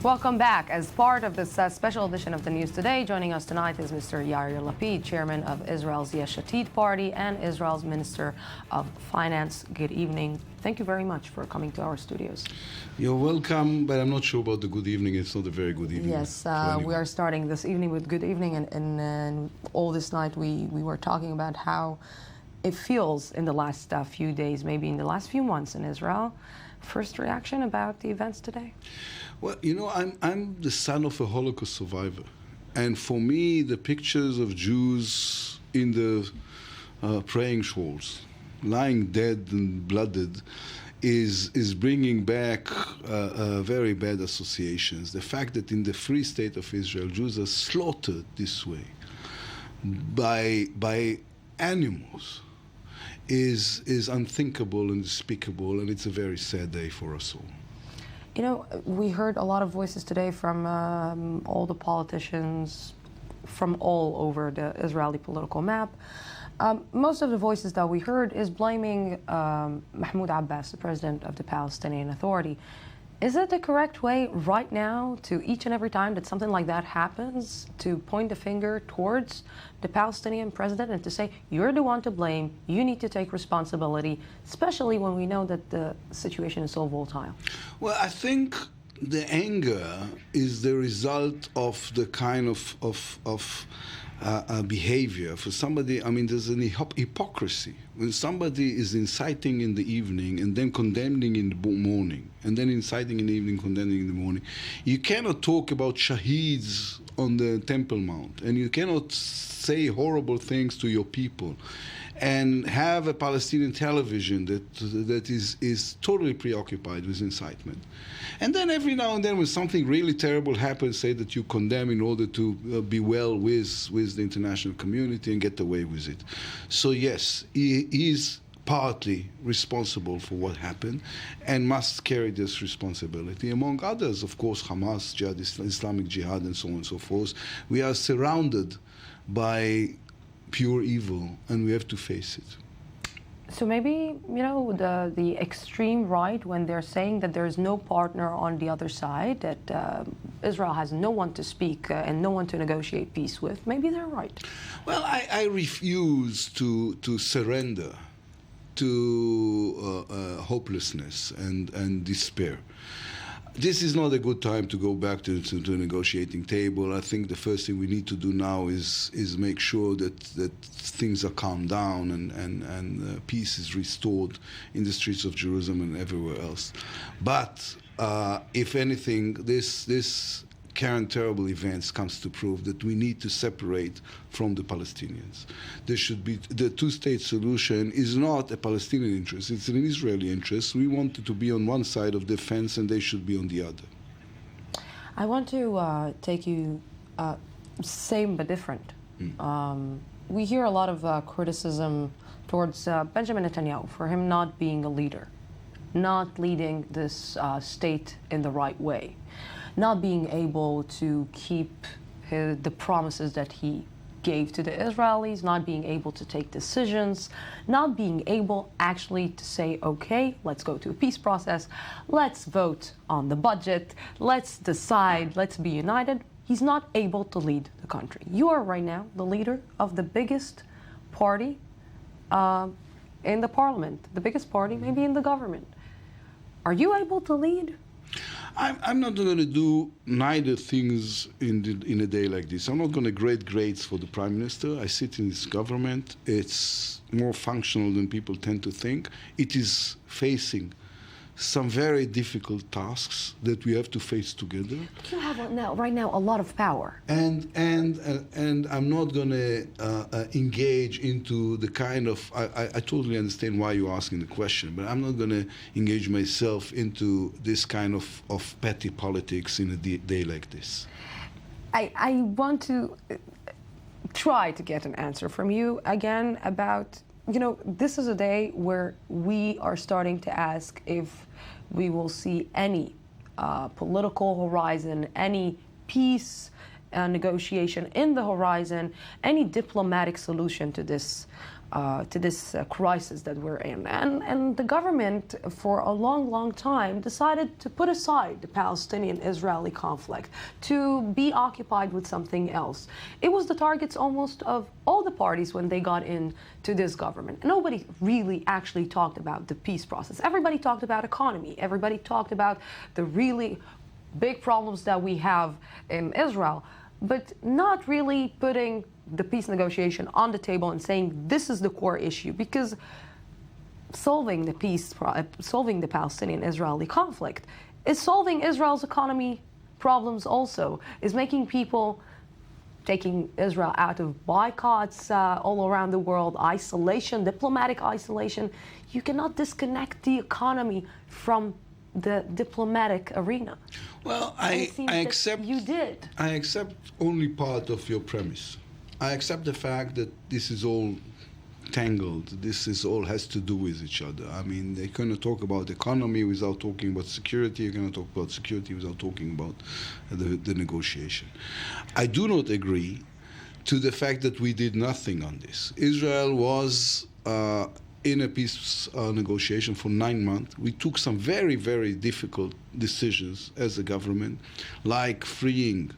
Welcome back. As part of this special edition of the News Today, joining us tonight is Mr. Yair Lapid, chairman of Israel's Yesh Atid party and Israel's Minister of Finance. Good evening. Thank you very much for coming to our studios. You're welcome, but I'm not sure about the good evening. It's not a very good evening. Yes, we are starting this evening with good evening, and all this night we were talking about how it feels in the last few days, maybe in the last few months in Israel. First reaction about the events today? Well, you know, I'm the son of a Holocaust survivor. And for me, the pictures of Jews in the praying shawls, lying dead and blooded, is bringing back very bad associations. The fact that in the Free State of Israel, Jews are slaughtered this way by animals is unthinkable and despicable, and it's a very sad day for us all. You know, we heard a lot of voices today from all the politicians from all over the Israeli political map. Most of the voices that we heard is blaming MAHMOUD Abbas, the president of the Palestinian Authority. Is it the correct way right now to each and every time that something like that happens to point the finger towards the Palestinian president and to say, you're the one to blame, you need to take responsibility, especially when we know that the situation is so volatile? Well, I think the anger is the result of the kind of behavior. For somebody, I mean, there's an hypocrisy. When somebody is inciting in the evening and then condemning in the morning, and then inciting in the evening, condemning in the morning, you cannot talk about shaheeds on the Temple Mount, and you cannot say horrible things to your people, and have a Palestinian television that is totally preoccupied with incitement. And then every now and then when something really terrible happens, say that you condemn in order to be well with the international community and get away with it. So yes, he is partly responsible for what happened and must carry this responsibility. Among others, of course, Hamas, Jihad, Islamic Jihad, and so on and so forth. We are surrounded by pure evil, and we have to face it. So maybe, you know, the extreme right, when they're saying that there is no partner on the other side, that Israel has no one to speak and no one to negotiate peace with, maybe they're right. Well, I refuse to surrender to hopelessness and despair. This is not a good time to go back to the negotiating table. I think the first thing we need to do now is make sure that things are calmed down and peace is restored in the streets of Jerusalem and everywhere else. But if anything, this current terrible events comes to prove that we need to separate from the Palestinians. There should be the two-state solution is not a Palestinian interest; it's an Israeli interest. We want it to be on one side of the fence, and they should be on the other. I want to take you same but different. We hear a lot of criticism towards Benjamin Netanyahu for him not being a leader, not leading this state in the right way, not being able to keep the promises that he gave to the Israelis, not being able to take decisions, not being able actually to say, okay, let's go to a peace process, let's vote on the budget, let's decide, let's be united. He's not able to lead the country. You are right now the leader of the biggest party in the parliament, the biggest party maybe in the government. Are you able to lead? I'm not going to do neither things in a day like this. I'm not going to grade grades for the Prime Minister. I sit in his government. It's more functional than people tend to think. It is facing some very difficult tasks that we have to face together. But you have right now a lot of power. And I'm not going to engage into the kind of, I totally understand why you're asking the question, but I'm not going to engage myself into this kind of petty politics in a day like this. I want to try to get an answer from you again about, you know, this is a day where we are starting to ask if we will see any political horizon, any peace negotiation in the horizon, any diplomatic solution to this to this crisis that we're in. And the government, for a long, long time, decided to put aside the Palestinian-Israeli conflict, to be occupied with something else. It was the targets almost of all the parties when they got into this government. Nobody really actually talked about the peace process. Everybody talked about economy. Everybody talked about the really big problems that we have in Israel, but not really putting the peace negotiation on the table and saying this is the core issue, because solving the Palestinian-Israeli conflict is solving Israel's economy problems also, is making people, taking Israel out of boycotts all around the world, isolation, diplomatic isolation. You cannot disconnect the economy from the diplomatic arena. Well, I accept you did. I accept only part of your premise. I accept the fact that this is all tangled. This is all has to do with each other. I mean, they cannot talk about economy without talking about security. You cannot talk about security without talking about the negotiation. I do not agree to the fact that we did nothing on this. Israel was in a peace negotiation for 9 months. We took some very, very difficult decisions as a government, like freeing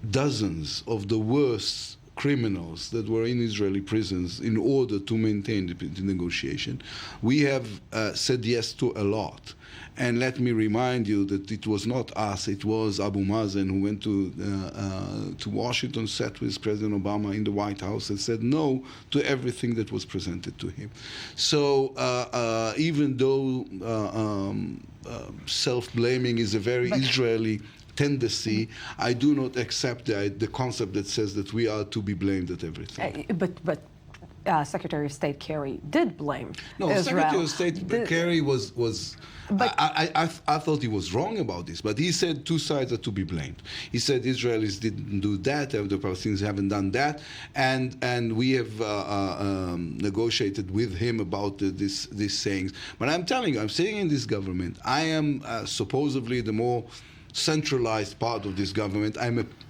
dozens of the worst criminals that were in Israeli prisons in order to maintain the negotiation. We have said yes to a lot. And let me remind you that it was not us, it was Abu Mazen who went to Washington, sat with President Obama in the White House and said no to everything that was presented to him. So even though self-blaming is a very Israeli tendency, I do not accept the concept that says that we are to be blamed at everything. But Secretary of State Kerry did blame Israel. Secretary of State Kerry was I thought he was wrong about this, but he said two sides are to be blamed. He said Israelis didn't do that, the Palestinians haven't done that, and we have negotiated with him about these sayings. But I'm telling you, I'm sitting in this government. I am supposedly the more centralized part of this government.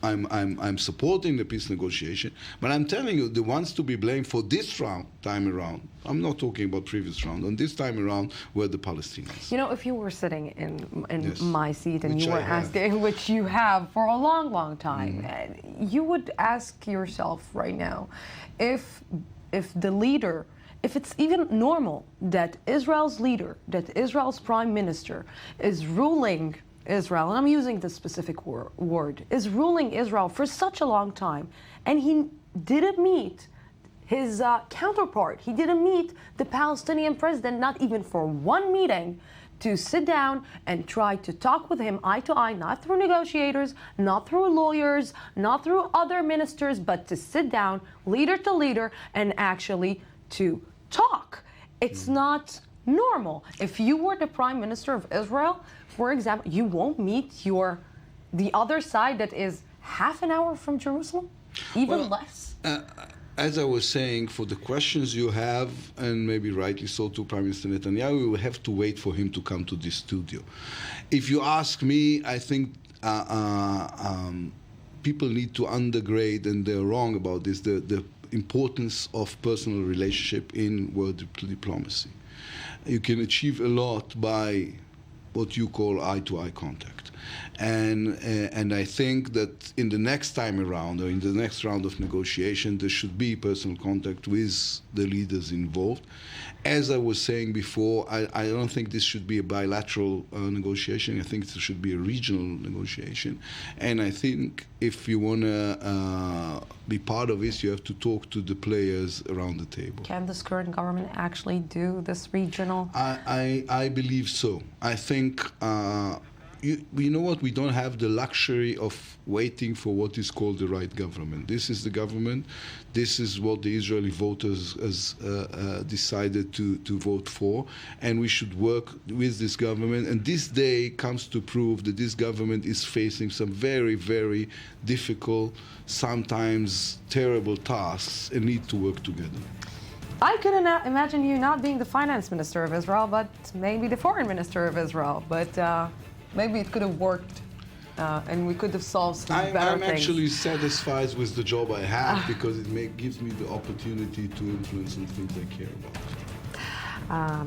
I'm supporting the peace negotiation, but I'm telling you, the ones to be blamed for this time around, I'm not talking about previous round, on this time around were the Palestinians. You know, if you were sitting in Yes. my seat and Which you were I have. asking, which you have for a long, long time, you would ask yourself right now, if the leader, if it's even normal that Israel's leader, that Israel's prime minister is ruling Israel, and I'm using this specific word, is ruling Israel for such a long time, and he didn't meet his counterpart. He didn't meet the Palestinian president, not even for one meeting, to sit down and try to talk with him eye to eye, not through negotiators, not through lawyers, not through other ministers, but to sit down, leader to leader, and actually to talk. It's not normal. If you were the prime minister of Israel, for example, you won't meet the other side that is half an hour from Jerusalem, even less. As I was saying, for the questions you have, and maybe rightly so to Prime Minister Netanyahu, we will have to wait for him to come to this studio. If you ask me, I think people need to undergrade, and they're wrong about this, the importance of personal relationship in world diplomacy. You can achieve a lot by what you call eye-to-eye contact. And I think that in the next time around, or in the next round of negotiation, there should be personal contact with the leaders involved. As I was saying before, I don't think this should be a bilateral negotiation. I think it should be a regional negotiation. And I think if you want to be part of this, you have to talk to the players around the table. Can this current government actually do this regional? I believe so. I think you know what? We don't have the luxury of waiting for what is called the right government. This is the government. This is what the Israeli voters has decided to vote for, and we should work with this government. And this day comes to prove that this government is facing some very, very difficult, sometimes terrible tasks, and need to work together. I couldn't imagine you not being the finance minister of Israel, but maybe the foreign minister of Israel. But maybe it could have worked and we could have solved some better I'm things. actually satisfied with the job I have because it gives me the opportunity to influence some things I care about.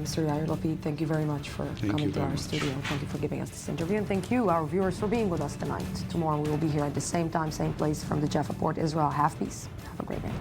Mr. Yair Lapid, thank you very much for coming to our studio. Thank you for giving us this interview, and thank you, our viewers, for being with us tonight. Tomorrow we will be here at the same time, same place from the Jaffa Port, Israel. Have peace. Have a great night.